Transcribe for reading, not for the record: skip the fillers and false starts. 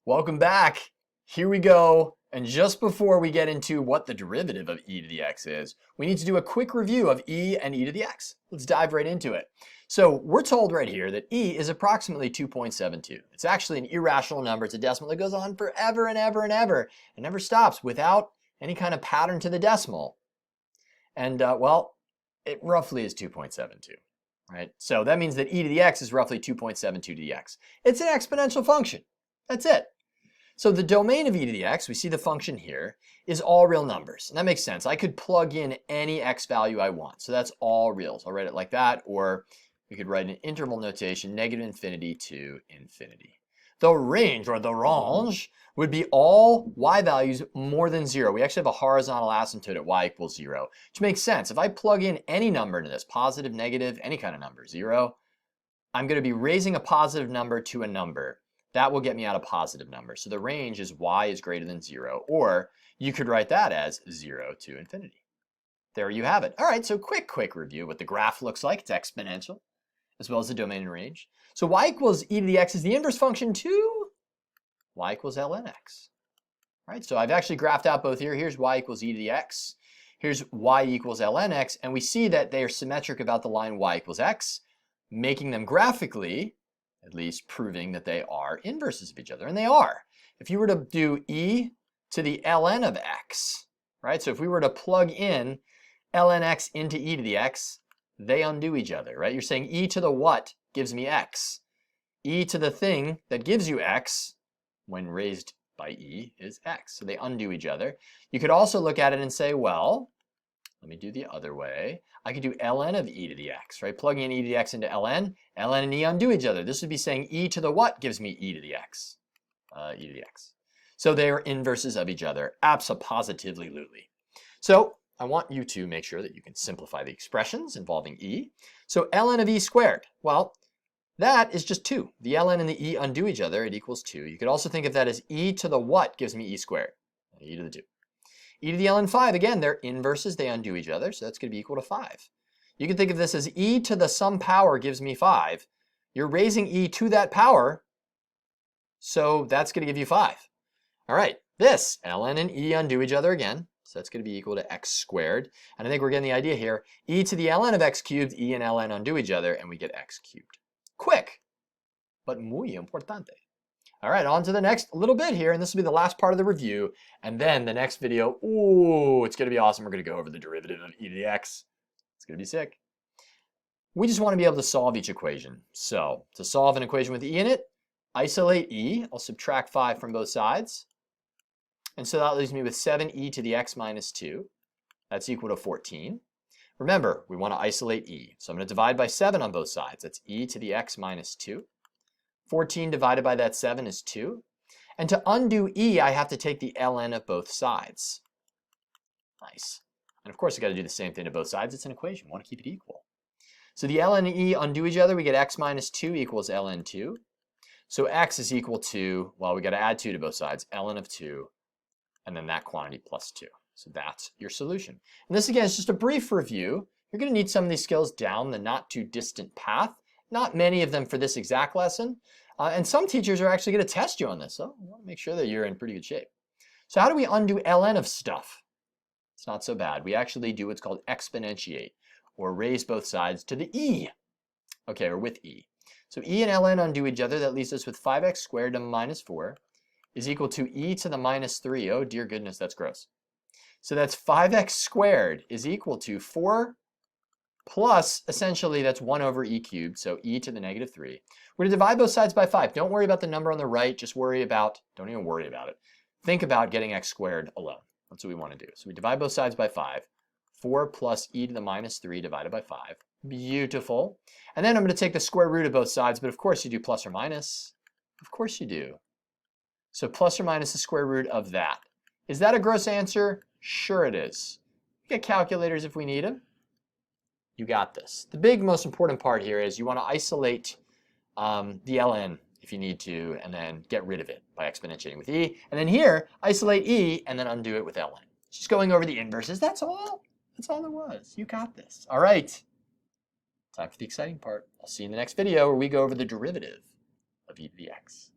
Welcome back. Here we go. And just before we get into what the derivative of e to the x is, we need to do a quick review of e and e to the x. Let's dive right into it. So we're told right here that e is approximately 2.72. It's actually an irrational number. It's a decimal that goes on forever and ever and ever. It never stops without any kind of pattern to the decimal. And well, it roughly is 2.72. Right? So that means that e to the x is roughly 2.72 to the x. It's an exponential function. That's it. So the domain of e to the x, we see the function here, is all real numbers. And that makes sense. I could plug in any x value I want. So that's all real. So I'll write it like that, or we could write an interval notation, negative infinity to infinity. The range, or the range, would be all y values more than 0. We actually have a horizontal asymptote at y equals 0, which makes sense. If I plug in any number into this, positive, negative, any kind of number, 0, I'm going to be raising a positive number to a number. That will get me out a positive number. So the range is y is greater than 0, or you could write that as 0 to infinity. There you have it. All right, so quick review what the graph looks like. It's exponential, as well as the domain and range. So y equals e to the x is the inverse function to y equals ln x. All right, so I've actually graphed out both here. Here's y equals e to the x. Here's y equals ln x, and we see that they are symmetric about the line y equals x, making them graphically, at least proving that they are inverses of each other, and they are. If you were to do e to the ln of x, right? So if we were to plug in ln x into e to the x, they undo each other, right? You're saying e to the what gives me x. E to the thing that gives you x, when raised by e, is x. So they undo each other. You could also look at it and say, well, let me do the other way. I could do ln of e to the x, right? Plugging in e to the x into ln and e undo each other. This would be saying e to the what gives me e to the x, e to the x. So they are inverses of each other, abso-positively. So I want you to make sure that you can simplify the expressions involving e. So ln of e squared, well, that is just 2. The ln and the e undo each other. It equals 2. You could also think of that as e to the what gives me e squared, e to the 2. E to the ln 5, again, they're inverses. They undo each other, so that's going to be equal to 5. You can think of this as e to the some power gives me 5. You're raising e to that power, so that's going to give you 5. All right, this, ln and e undo each other again, so that's going to be equal to x squared. And I think we're getting the idea here. E to the ln of x cubed, e and ln undo each other, and we get x cubed. Quick, but muy importante. All right, on to the next little bit here, and this will be the last part of the review. And then the next video, ooh, it's going to be awesome. We're going to go over the derivative of e to the x. It's going to be sick. We just want to be able to solve each equation. So to solve an equation with e in it, isolate e. I'll subtract 5 from both sides. And so that leaves me with 7e to the x minus 2. That's equal to 14. Remember, we want to isolate e. So I'm going to divide by 7 on both sides. That's e to the x minus 2. 14 divided by that 7 is 2. And to undo e, I have to take the ln of both sides. Nice. And of course, I've got to do the same thing to both sides. It's an equation. We want to keep it equal. So the ln and e undo each other. We get x minus 2 equals ln 2. So x is equal to, well, we got to add 2 to both sides, ln of 2, and then that quantity plus 2. So that's your solution. And this, again, is just a brief review. You're going to need some of these skills down the not too distant path. Not many of them for this exact lesson. And some teachers are actually going to test you on this. So you want to make sure that you're in pretty good shape. So how do we undo ln of stuff? It's not so bad. We actually do what's called exponentiate, or raise both sides to the e. Okay, or with e. So e and ln undo each other. That leaves us with 5x squared to minus 4 is equal to e to the minus 3. Oh, dear goodness, that's gross. So that's 5x squared is equal to 4 plus, essentially, that's 1 over e cubed, so e to the negative 3. We're going to divide both sides by 5. Don't worry about the number on the right. Just worry about, don't even worry about it. Think about getting x squared alone. That's what we want to do. So we divide both sides by 5. 4 plus e to the minus 3 divided by 5. Beautiful. And then I'm going to take the square root of both sides, but of course you do plus or minus. Of course you do. So plus or minus the square root of that. Is that a gross answer? Sure it is. We get calculators if we need them. You got this. The big, most important part here is you want to isolate the ln if you need to, and then get rid of it by exponentiating with e. And then here, isolate e, and then undo it with ln. Just going over the inverses, that's all. That's all there was. You got this. All right. Time for the exciting part. I'll see you in the next video where we go over the derivative of e to the x.